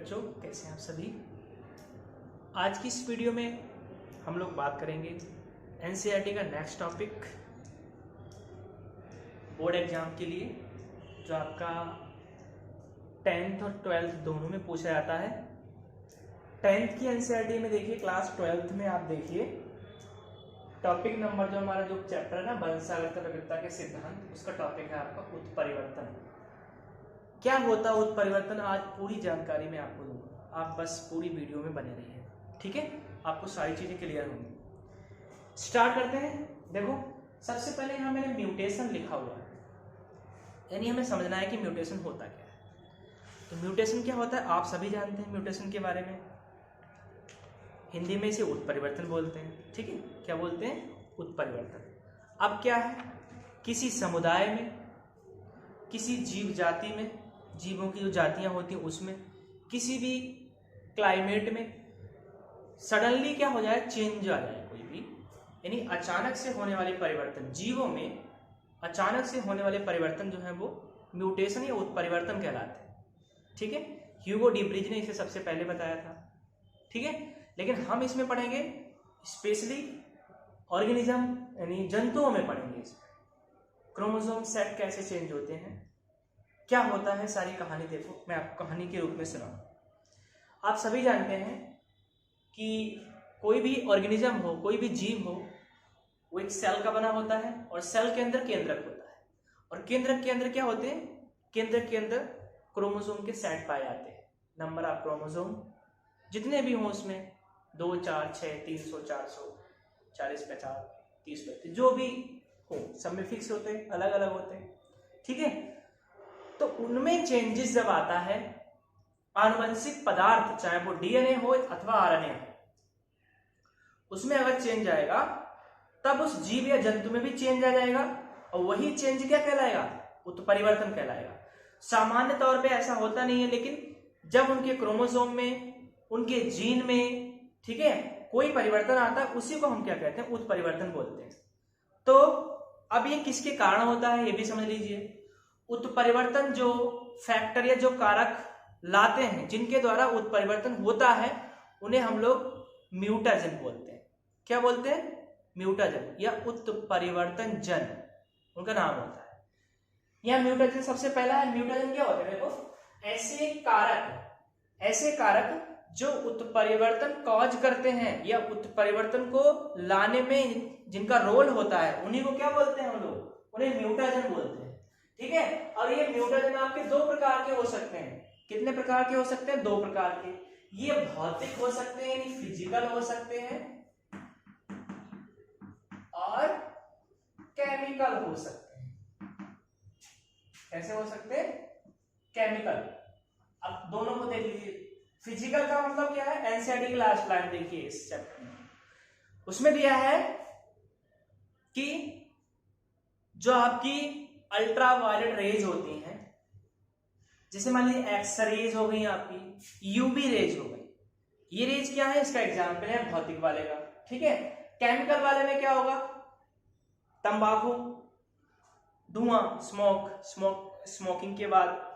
बच्चों, कैसे हैं आप सभी। आज की इस वीडियो में हम लोग बात करेंगे एनसीईआरटी का नेक्स्ट टॉपिक बोर्ड एग्जाम के लिए, जो आपका 10th और 12th दोनों में पूछा जाता है। 10th की एनसीईआरटी में देखिए, क्लास 12th में आप देखिए टॉपिक नंबर जो हमारा जो चैप्टर है ना, वंशागत प्रकृति के सिद्धांत, उसका टॉपिक है आपका उत्परिवर्तन। क्या होता है उत्परिवर्तन, आज पूरी जानकारी मैं आपको दूंगा, आप बस पूरी वीडियो में बने रहिए, ठीक है। आपको सारी चीजें क्लियर होंगी। स्टार्ट करते हैं। देखो, सबसे पहले यहाँ मैंने म्यूटेशन लिखा हुआ है, यानी हमें समझना है कि म्यूटेशन होता क्या है। तो म्यूटेशन क्या होता है आप सभी जानते हैं म्यूटेशन के बारे में। हिंदी में इसे उत्परिवर्तन बोलते हैं, ठीक है। क्या बोलते हैं? उत्परिवर्तन। अब क्या है, किसी समुदाय में, किसी जीव जाति में, जीवों की जो जातियां होती हैं उसमें, किसी भी क्लाइमेट में सडनली क्या हो जाए, चेंज आ जाए कोई भी, यानी अचानक से होने वाले परिवर्तन, जीवों में अचानक से होने वाले परिवर्तन जो है वो म्यूटेशन या उत्परिवर्तन कहलाते हैं, ठीक है। ह्यूगो डीब्रिज ने इसे सबसे पहले बताया था, ठीक है। लेकिन हम इसमें पढ़ेंगे स्पेशली ऑर्गेनिज्म यानी जंतुओं में पढ़ेंगे। इसमें क्रोमोसोम सेट कैसे चेंज होते हैं, क्या होता है, सारी कहानी देखो, मैं आपको कहानी के रूप में सुनाऊं। आप सभी जानते हैं कि कोई भी ऑर्गेनिज्म हो, कोई भी जीव हो, वो एक सेल का बना होता है और सेल के अंदर केंद्रक होता है, और केंद्रक के अंदर क्या होते हैं, केंद्रक के अंदर क्रोमोसोम के सेट पाए जाते हैं। नंबर ऑफ क्रोमोसोम जितने भी हों उसमें 2, 4, 6, 300, 400, 40, 50, 30, 32 जो भी हो, सब में फिक्स होते हैं, अलग अलग होते हैं, ठीक है। तो उनमें चेंजेस जब आता है, आनुवंशिक पदार्थ चाहे वो डीएनए हो अथवा आरएनए हो, उसमें अगर चेंज आएगा तब उस जीव या जंतु में भी चेंज आ जाएगा, और वही चेंज क्या कहलाएगा, उत्परिवर्तन कहलाएगा। सामान्य तौर पे ऐसा होता नहीं है, लेकिन जब उनके क्रोमोसोम में, उनके जीन में, ठीक है, कोई परिवर्तन आता है, उसी को हम क्या कहते हैं, उत्परिवर्तन बोलते हैं। तो अब ये किसके कारण होता है ये भी समझ लीजिए। उत्परिवर्तन जो फैक्टर या जो कारक लाते हैं, जिनके द्वारा उत्परिवर्तन होता है, उन्हें हम लोग म्यूटाजन बोलते हैं। क्या बोलते हैं? म्यूटाजन या उत्परिवर्तन जन उनका नाम होता है। यह म्यूटाजन सबसे पहला है। म्यूटाजन क्या होता है, देखो, ऐसे कारक जो उत्परिवर्तन कॉज करते हैं या उत्परिवर्तन को लाने में जिनका रोल होता है, उन्हीं को क्या बोलते हैं हम लोग, उन्हें म्यूटाजन बोलते हैं, ठीक है। और ये म्यूटाजन आपके दो प्रकार के हो सकते हैं। कितने प्रकार के हो सकते हैं? दो प्रकार के। ये भौतिक हो सकते हैं, यानी फिजिकल हो सकते हैं, और केमिकल हो सकते हैं। कैसे हो सकते हैं? केमिकल। अब दोनों को देख लीजिए। फिजिकल का मतलब क्या है, एनसीईआरटी की लास्ट लाइन देखिए इस चैप्टर में, उसमें दिया है कि जो आपकी अल्ट्रा वायलेट रेज होती हैं, जैसे मान लीजिए एक्स रेज हो गई, आपकी यूवी रेज हो गई, ये रेज क्या है, इसका एग्जाम्पल है भौतिक वाले का, ठीक है। केमिकल वाले में क्या होगा, तंबाकू, धुआं, स्मोकिंग के बाद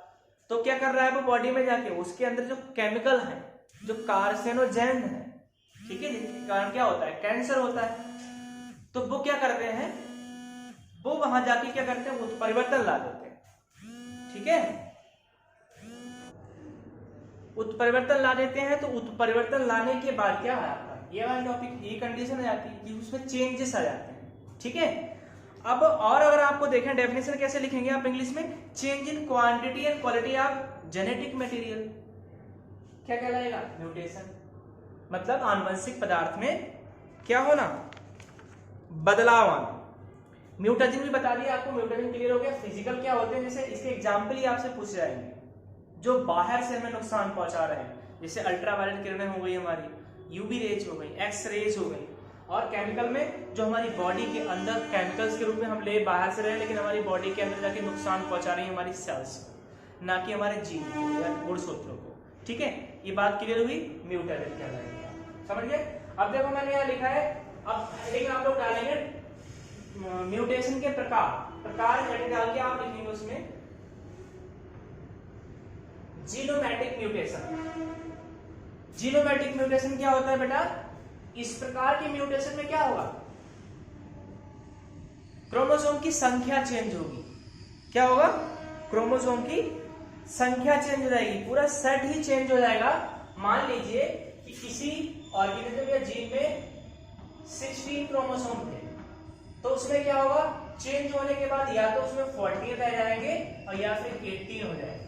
तो क्या कर रहा है वो बॉडी में जाके, उसके अंदर जो केमिकल है, जो कार्सिनोजेन है, ठीक है, जिसके कारण क्या होता है, कैंसर होता है। तो वो क्या करते हैं, वो वहां जाके क्या करते हैं, उत्परिवर्तन ला देते हैं, ठीक है। उत्परिवर्तन ला देते हैं। तो उत्परिवर्तन लाने के बाद क्या है आपका, ये वाला टॉपिक, ये कंडीशन आ जाती है कि उसमें चेंजेस आ जाते हैं, ठीक है। अब और अगर आपको देखें डेफिनेशन कैसे लिखेंगे आप इंग्लिश में, change in quantity and quality of genetic material, क्या कहलाएगा, म्यूटेशन। मतलब आनुवंशिक पदार्थ में क्या होना, बदलाव आना। म्यूटाजन भी बता दिया आपको, म्यूटाजन क्लियर हो गया। फिजिकल क्या होते हैं, जैसे इसके एग्जाम्पल ही आपसे पूछ जाएंगे, जो बाहर से हमें नुकसान पहुंचा रहे हैं, जैसे अल्ट्रावायलेट किरणें हो गई हमारी, यूवी रेज हो गई, एक्स रेज हो गई। और केमिकल में जो हमारी बॉडी के अंदर केमिकल्स के रूप में हम ले बाहर से रहे, लेकिन हमारी बॉडी के अंदर जाके नुकसान पहुंचा रही है हमारी सेल्स को, ना कि हमारे जीन को या गुणसूत्रों को, ठीक है। ये बात क्लियर हुई, म्यूटेशन कहलाएगा, समझ गए। अब देखो मैंने यहाँ लिखा है, अब लेकिन आप लोग डालेंगे म्यूटेशन के प्रकार हेडिंग डाल के आप लिखेंगे उसमें जीनोमैटिक म्यूटेशन। जीनोमैटिक म्यूटेशन क्या होता है बेटा? इस प्रकार के म्यूटेशन में क्या होगा? क्रोमोसोम की संख्या चेंज होगी। क्या होगा? क्रोमोसोम की संख्या चेंज हो जाएगी, पूरा सेट ही चेंज हो जाएगा। मान लीजिए कि किसी ऑर्गेनिज्म या जीन में 16 क्रोमोसोम थे, तो उसमें क्या होगा? चेंज होने के बाद या तो उसमें 14 रह जाएंगे और या फिर 18 हो जाएंगे,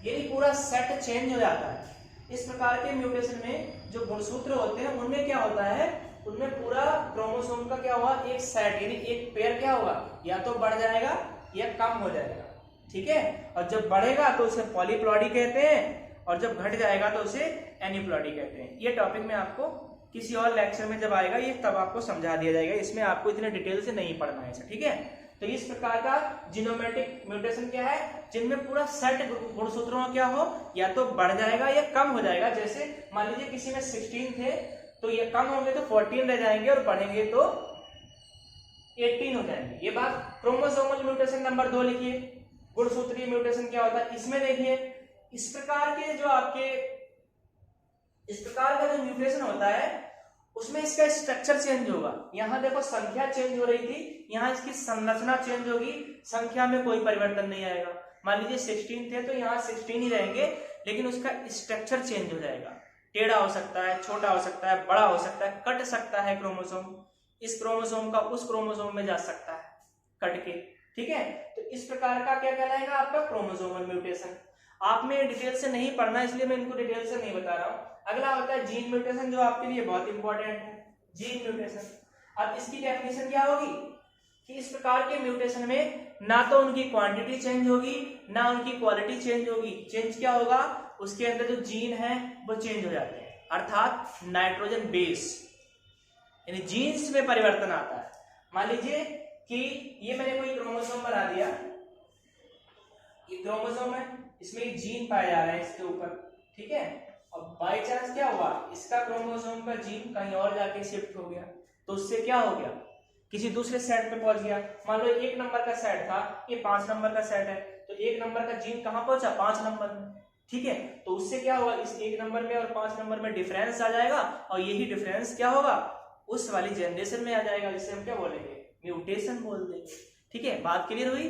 यानी पूरा सेट चेंज हो जाता है। इस प्रकार के म्यूटेशन में जो गुणसूत्र होते हैं उनमें क्या होता है? उनमें पूरा क्रोमोसोम का क्या होगा? एक सेट यानी एक पेयर क्या होगा? या तो बढ़ जाएगा या कम हो जाएगा। ठीक है, और जब बढ़ेगा तो उसे पॉलीप्लॉइडी कहते हैं और जब घट जाएगा तो उसे एनीप्लॉइडी कहते हैं। ये टॉपिक में आपको किसी और लेक्चर में जब आएगा ये तब आपको समझा दिया जाएगा, इसमें आपको इतने डिटेल से नहीं पढ़ना है। ठीक है, तो इस प्रकार का जीनोमैटिक म्यूटेशन क्या है? जिनमें पूरा सेट गुणसूत्रों का क्या हो? या तो बढ़ जाएगा या कम हो जाएगा। जैसे मान लीजिए किसी में 16 थे, तो ये कम होंगे तो 14 रह जाएंगे और बढ़ेंगे तो 18 हो जाएंगे। ये बात क्रोमोसोमल म्यूटेशन नंबर 2 लिखिए। गुणसूत्रीय म्यूटेशन क्या होता है? इसमें देखिए इस प्रकार का जो म्यूटेशन होता है उसमें इसका स्ट्रक्चर चेंज होगा। यहाँ देखो संख्या चेंज हो रही थी, यहाँ इसकी संरचना चेंज होगी, संख्या में कोई परिवर्तन नहीं आएगा। मान लीजिए 16 थे तो यहाँ 16 ही रहेंगे, लेकिन उसका स्ट्रक्चर चेंज हो जाएगा। टेढ़ा हो सकता है, छोटा हो सकता है, बड़ा हो सकता है, कट सकता है क्रोमोसोम, इस क्रोमोसोम का उस क्रोमोसोम में जा सकता है कट के। ठीक है, तो इस प्रकार का क्या कहलाएगा? आपका क्रोमोसोमल म्यूटेशन। आप में डिटेल से नहीं पढ़ना इसलिए मैं इनको डिटेल से नहीं बता रहा हूँ। अगला होता है जीन म्यूटेशन, जो आपके लिए बहुत इंपॉर्टेंट है। जीन म्यूटेशन, अब इसकी डेफिनेशन क्या होगी कि इस प्रकार के म्यूटेशन में ना तो उनकी क्वांटिटी चेंज होगी ना उनकी क्वालिटी चेंज होगी। चेंज क्या होगा? उसके अंदर जो जीन है वो चेंज हो जाते हैं, अर्थात नाइट्रोजन बेस यानी जीन्स में परिवर्तन आता है। मान लीजिए कि ये मैंने कोई क्रोमोसोम बना दिया, ये क्रोमोसोम है, इसमें एक जीन पाया जा रहा है इसके ऊपर। ठीक है, और बाय चांस क्या हुआ? इसका क्रोमोसोम का जीन कहीं और जाके शिफ्ट हो गया, तो उससे क्या हो गया? किसी दूसरे सेट पे पहुंच गया। मान लो 1 नंबर का सेट था, ये 5 नंबर का सेट है, तो 1 नंबर का जीन कहां पहुंचा? 5 नंबर में। ठीक है, तो उससे क्या होगा? इस 1 नंबर में और 5 नंबर में डिफरेंस आ जाएगा, और यही डिफरेंस क्या होगा? उस वाली जनरेशन में आ जाएगा, जिसे हम क्या बोलेंगे? म्यूटेशन बोल देंगे। ठीक है, बात क्लियर हुई?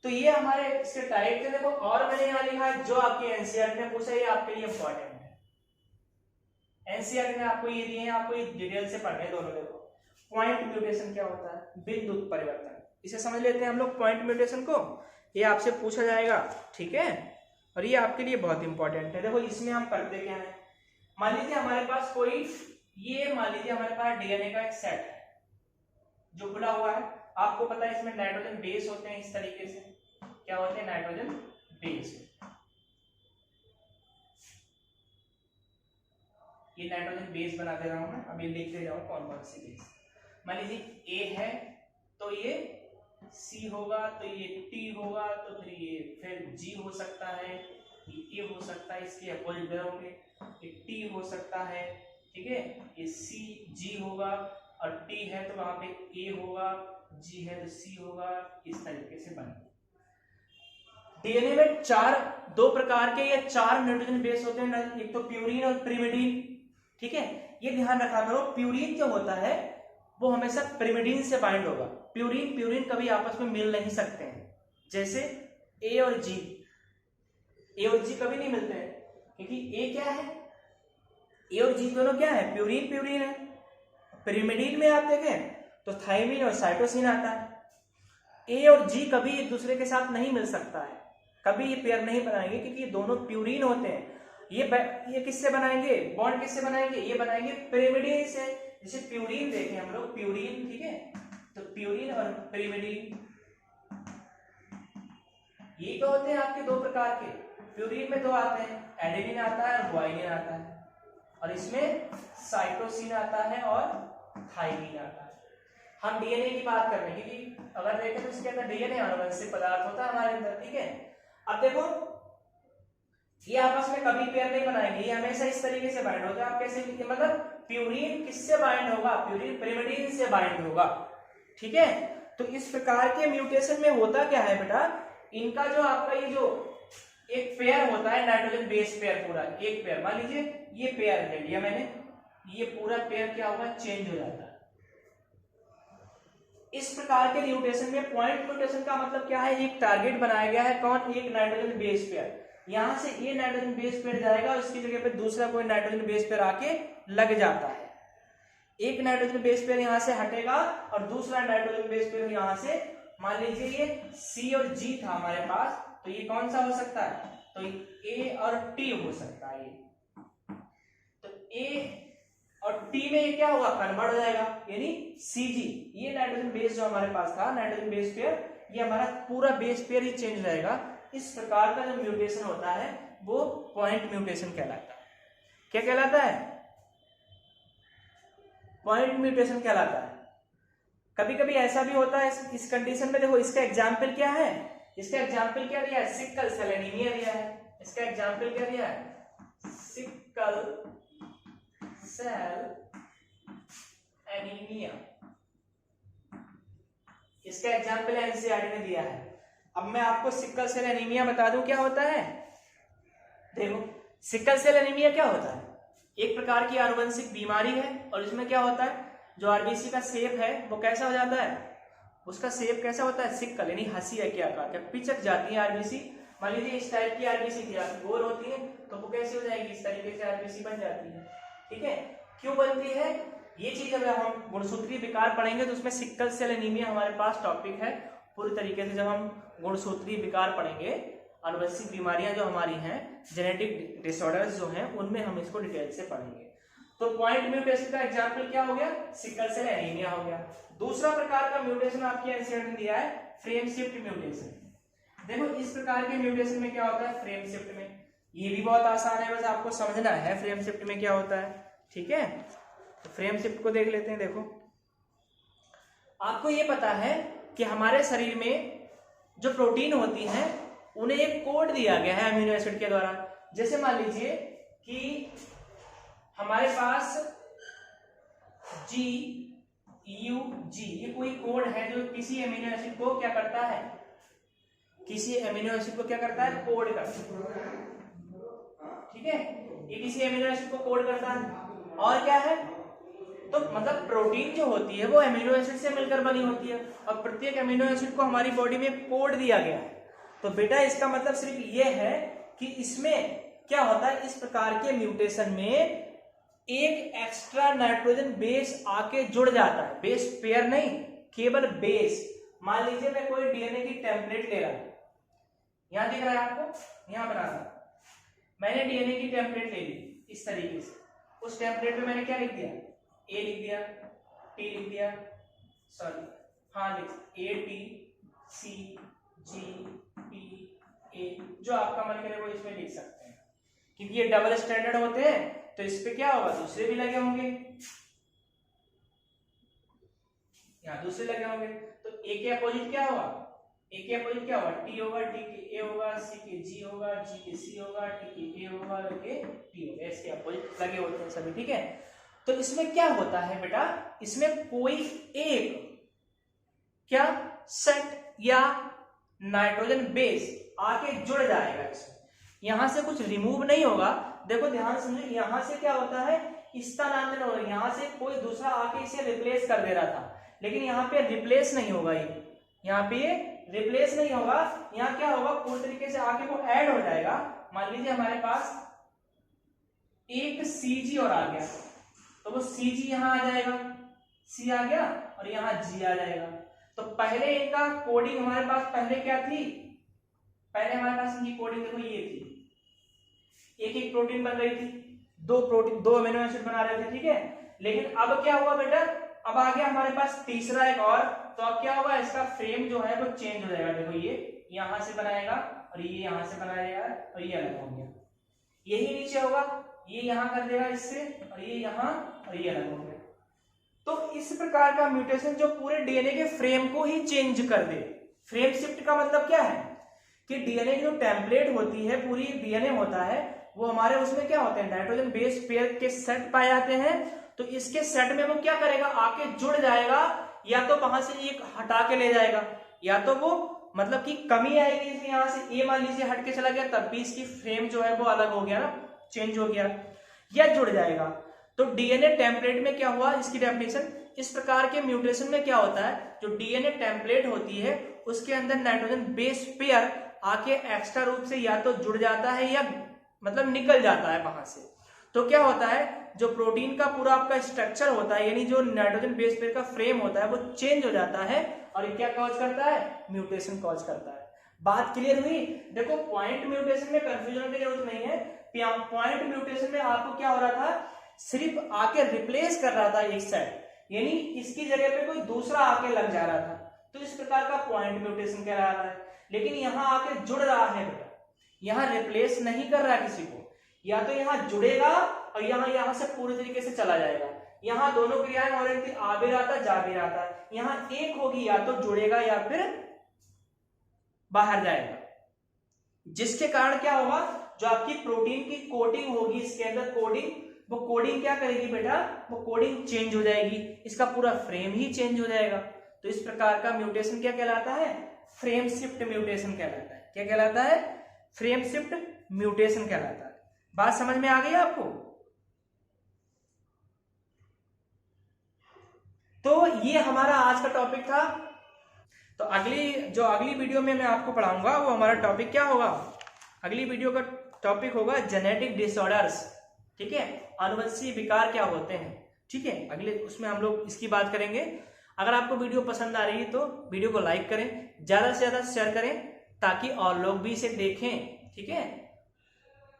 तो ये हमारे इसके टाइप थे। देखो, और मैंने यहाँ लिखा है जो आपके एनसीईआरटी ने पूछा, ये आपके लिए इंपॉर्टेंट है। एनसीईआरटी ने आपको ये दिए हैं, आपको ये डिटेल से पढ़ने दोनों। देखो, पॉइंट म्यूटेशन क्या होता है? बिंदु परिवर्तन, इसे समझ लेते हैं हम लोग पॉइंट म्यूटेशन को। ये आपसे पूछा जाएगा। ठीक है, और ये आपके लिए बहुत इंपॉर्टेंट है। देखो, इसमें हम करते क्या है? मान लीजिए हमारे पास कोई, ये मान लीजिए हमारे पास डीएनए का एक सेट है जो खुला हुआ है। आपको पता है इसमें नाइट्रोजन बेस होते हैं। इस तरीके से क्या होते हैं? Nitrogen base. ये नाइट्रोजन बेस बना दे रहा हूं मैं, अभी लिख दे रहा हूं कौन कौन सी बेस। मान लीजिए ए है तो ये सी होगा, तो ये टी होगा, तो फिर ये फिर जी हो सकता है, ये ए हो सकता है, इसके अपोजिट होंगे, ये टी हो सकता है। ठीक है, ये सी जी होगा, और टी है तो वहां पे ए होगा, जी है तो सी होगा। इस तरीके से बने। डीएनए में दो प्रकार के या 4 नाइट्रोजन बेस होते हैं, एक तो प्यूरिन और पिरिमिडीन। ठीक है, ये ध्यान रखा करो, प्यूरिन जो होता है वो हमेशा पिरिमिडीन से बाइंड होगा। प्यूरिन कभी आपस में मिल नहीं सकते हैं। जैसे ए और जी कभी नहीं मिलते हैं, क्योंकि ए क्या है? ए और जी दोनों क्या है? प्यूरिन है। पिरिमिडीन में आप देखें तो थायमिन और साइटोसिन आता है। ए और जी कभी एक दूसरे के साथ नहीं मिल सकता है, कभी ये पेयर नहीं बनाएंगे, क्योंकि ये दोनों प्यूरिन होते हैं। ये किससे बनाएंगे? बॉन्ड किससे बनाएंगे? ये बनाएंगे पिरिमिडीन से। जैसे प्यूरिन देखें हम लोग, प्यूरिन, ठीक है, तो प्यूरिन और पिरिमिडीन ये तो होते हैं आपके 2 प्रकार के। प्यूरिन में 2 आते हैं, एडेनिन आता है और ग्वानिन आता है, और इसमें साइटोसिन आता है और थायमिन आता है। हम डीएनए की बात कर रहे हैं, क्योंकि अगर देखें तो इसके अंदर डीएनए आनुवंशिक पदार्थ होता है हमारे अंदर। ठीक है, अब देखो ये आपस में कभी पेयर नहीं बनाएंगे, ये हमेशा इस तरीके से बाइंड होता है। आप कैसे लिखिए? मतलब प्यूरिन किससे बाइंड होगा? प्यूरिन पिरिमिडीन से बाइंड होगा। ठीक है, तो इस प्रकार के म्यूटेशन में होता क्या है बेटा? इनका जो आपका ये जो एक पेयर होता है नाइट्रोजन बेस पेयर, पूरा एक पेयर, मान लीजिए ये पेयर ले लिया मैंने, ये पूरा पेयर क्या होगा, चेंज हो जाता है। इस प्रकार के म्यूटेशन में पॉइंट म्यूटेशन का मतलब क्या है, एक टारगेट बनाया गया है, कौन, एक नाइट्रोजन बेस पेयर, यहां से ये नाइट्रोजन बेस पेयर जाएगा और इसकी जगह पे दूसरा कोई नाइट्रोजन बेस पेयर आके लग जाता है। एक नाइट्रोजन बेस पेयर यहां से हटेगा और दूसरा नाइट्रोजन बेस पेयर यहां से, मान लीजिए ये C और G था हमारे पास, तो ये कौन सा हो सकता है, तो A और T हो सकता है। ये तो A और T में ये क्या होगा, कन्वर्ट हो जाएगा, यानी CG, ये नाइट्रोजन बेस जो हमारे पास था नाइट्रोजन बेस पेयर, ये हमारा पूरा बेस पेयर ही चेंज हो जाएगा। इस प्रकार का जो म्यूटेशन होता है वो पॉइंट म्यूटेशन कहलाता है। क्या कहलाता है, पॉइंट म्यूटेशन कहलाता है। कभी कभी ऐसा भी होता है इस कंडीशन में, देखो इसका एग्जाम्पल क्या है, इसका एग्जाम्पल क्या दिया है, सिकल सेल एनीमिया दिया है। इसका एग्जाम्पल क्या दिया है, सिकल सेल एनीमिया, इसका एग्जाम्पल एनसीईआरटी ने दिया है। अब मैं आपको सिकल सेल एनीमिया बता दूं क्या होता है। देखो सिकल सेल एनीमिया क्या होता है, एक प्रकार की आनुवंशिक बीमारी है और इसमें क्या होता है, जो आरबीसी का शेप है वो कैसा हो जाता है, उसका शेप कैसा होता है, सिक्कल यानी हंसिया के आकार का, पिचक जाती है आरबीसी। मान लीजिए इस टाइप की आरबीसी थी, आपकी गोल होती है तो वो कैसे हो जाएगी, इस तरीके से आरबीसी बन जाती है। ठीक है, क्यों बनती है ये चीज, अगर हम गुणसूत्रीय विकार पढ़ेंगे तो उसमें सिकल सेल एनीमिया हमारे पास टॉपिक है पूरी तरीके से। जब हम गुणसूत्रीय विकार पढ़ेंगे, आनुवंशिक बीमारियां जो हमारी हैं, जेनेटिक डिसऑर्डर्स जो हैं, उनमें हम इसको डिटेल से पढ़ेंगे। तो पॉइंट म्यूटेशन का एग्जांपल क्या हो गया, सिकल सेल एनीमिया हो गया। दूसरा प्रकार का म्यूटेशन आपके एनसीईआरटी ने दिया है, फ्रेम शिफ्ट म्यूटेशन। देखो इस प्रकार के म्यूटेशन में क्या होता है, फ्रेम शिफ्ट में, ये भी बहुत आसान है, बस आपको समझना है फ्रेम शिफ्ट में क्या होता है। ठीक है, तो फ्रेम शिफ्ट को देख लेते हैं। देखो आपको ये पता है कि हमारे शरीर में जो प्रोटीन होती हैं उन्हें एक कोड दिया गया है अमीनो एसिड के द्वारा। जैसे मान लीजिए कि हमारे पास GUG ये कोई कोड है जो किसी अमीनो एसिड को क्या करता है, किसी अमीनो एसिड को क्या करता है, कोड करता है। ठीक है, ये किसी अमीनो एसिड को कोड करता है। और क्या है, तो मतलब प्रोटीन जो होती है वो अमीनो एसिड से मिलकर बनी होती है और प्रत्येक अमीनो एसिड को हमारी बॉडी में कोड दिया गया है। तो बेटा इसका मतलब सिर्फ ये है कि इसमें क्या होता है, इस प्रकार के म्यूटेशन में एक एक्स्ट्रा नाइट्रोजन बेस आके जुड़ जाता है, बेस पेयर नहीं, केवल बेस। मान लीजिए मैं कोई डीएनए की टेम्पलेट ले रहा हूं, यहां दिख रहा है आपको, यहां बना रहा, मैंने डीएनए की टेम्पलेट ले ली इस तरीके से। उस टेम्पलेट में मैंने क्या लिख दिया, ए लिख दिया, टी लिख दिया, सॉरी हाँ लिख ATCGPA, जो आपका मन करे वो इसमें लिख सकते हैं, क्योंकि ये डबल स्टैंडर्ड होते हैं तो इस पे क्या होगा, दूसरे भी लगे होंगे, यहाँ दूसरे लगे होंगे। तो ए के अपोजिट क्या होगा, ए के अपोजिट क्या होगा, टी होगा, टी के ए होगा, सी के जी होगा, जी के सी होगा, टी के ए होगा, के टी होगा, इसके अपोजिट लगे होते हैं सभी। ठीक है, तो इसमें क्या होता है बेटा, इसमें कोई एक क्या सेट या नाइट्रोजन बेस आके जुड़ जाएगा इसमें, यहां से कुछ रिमूव नहीं होगा। देखो ध्यान समझो, यहां से क्या होता है, स्थानांतरण हो रहा है, यहां से कोई दूसरा आके इसे रिप्लेस कर दे रहा था, लेकिन यहाँ पे रिप्लेस नहीं होगा, ये यहाँ पे रिप्लेस नहीं होगा, यहाँ क्या होगा, पूरी तरीके से आके वो ऐड हो जाएगा। मान लीजिए हमारे पास एक CG और आ गया, तो वो CG यहाँ आ जाएगा, C आ गया और यहाँ G आ जाएगा। तो पहले इनका कोडिंग हमारे पास पहले क्या थी, पहले हमारे पास इनकी कोडिंग देखो ये थी, एक एक प्रोटीन बन रही थी, दो अमीनो एसिड बना रहे थे। ठीक है, लेकिन अब क्या हुआ बेटा, अब आ गया हमारे पास तीसरा एक और, तो अब क्या होगा, इसका फ्रेम जो है वो चेंज हो जाएगा। देखो ये यहां से बनाएगा और ये यहां से बनाएगा और ये अलग हो गया, यही नीचे होगा, ये यहां कर देगा इससे और ये यहां और ये अलग हो गया। तो इस प्रकार का म्यूटेशन जो पूरे डीएनए के फ्रेम को ही चेंज कर दे। फ्रेम शिफ्ट का मतलब क्या है कि डीएनए की जो टेम्पलेट होती है, पूरी डीएनए होता है, वो हमारे उसमें क्या होते हैं, नाइट्रोजन बेस पेयर के सेट पाए जाते हैं। तो इसके सेट में वो क्या करेगा, आके जुड़ जाएगा, या तो वहां से एक हटा के ले जाएगा, या तो वो मतलब कि कमी आएगी, इसलिए यहाँ से ए मान लीजिए हट के चला गया, तब भी इसकी फ्रेम जो है वो अलग हो गया ना, चेंज हो गया, या जुड़ जाएगा। तो डीएनए टेम्पलेट में क्या हुआ, इसकी डेफिनेशन, इस प्रकार के म्यूटेशन में क्या होता है, जो डीएनए टेम्पलेट होती है उसके अंदर नाइट्रोजन बेस पेयर आके एक्स्ट्रा रूप से या तो जुड़ जाता है या मतलब निकल जाता है वहां से। तो क्या होता है, जो प्रोटीन का पूरा आपका स्ट्रक्चर होता है, यानी जो नाइट्रोजन बेस पेयर का फ्रेम होता है वो चेंज हो जाता है, और ये क्या कॉज करता है, म्यूटेशन कॉज करता है। बात क्लियर हुई? देखो पॉइंट म्यूटेशन में कंफ्यूजन की जरूरत नहीं है। पॉइंट म्यूटेशन में आपको क्या हो रहा था, सिर्फ आके रिप्लेस कर रहा था एक साइड, यानी इसकी जगह पे कोई दूसरा आके लग जा रहा था, तो इस प्रकार का पॉइंट म्यूटेशन कह रहा है। लेकिन यहाँ आके जुड़ रहा है बेटा, यहाँ रिप्लेस नहीं कर रहा किसी को, या तो यहाँ जुड़ेगा और यहाँ से पूरी तरीके से चला जाएगा। यहाँ दोनों क्रियाएं हो रही थी, आ भी रहा था जा भी रहा था, यहाँ एक होगी, या तो जुड़ेगा या फिर बाहर जाएगा, जिसके कारण क्या होगा, जो आपकी प्रोटीन की कोटिंग होगी इसके अंदर, कोडिंग, वो कोडिंग क्या करेगी बेटा, वो कोडिंग चेंज हो जाएगी, इसका पूरा फ्रेम ही चेंज हो जाएगा। तो इस प्रकार का म्यूटेशन क्या कहलाता है, फ्रेम शिफ्ट म्यूटेशन कहलाता है। क्या कहलाता है, फ्रेम शिफ्ट म्यूटेशन कहलाता है। बात समझ में आ गई आपको? तो ये हमारा आज का टॉपिक था। तो अगली वीडियो में मैं आपको पढ़ाऊंगा, वो हमारा टॉपिक क्या होगा, अगली वीडियो का टॉपिक होगा जेनेटिक डिसऑर्डर्स। ठीक है, आनुवंशिक विकार क्या होते हैं। ठीक है, अगले उसमें हम लोग इसकी बात करेंगे। अगर आपको वीडियो पसंद आ रही है तो वीडियो को लाइक करें, ज्यादा से ज्यादा शेयर करें, ताकि और लोग भी इसे देखें। ठीक है,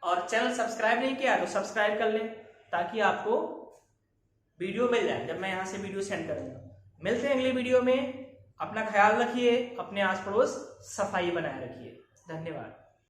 और चैनल सब्सक्राइब नहीं किया तो सब्सक्राइब कर लें, ताकि आपको वीडियो मिल जाए जब मैं यहाँ से वीडियो सेंड करूंगा। मिलते हैं अगले वीडियो में। अपना ख्याल रखिए, अपने आस पड़ोस सफाई बनाए रखिए। धन्यवाद।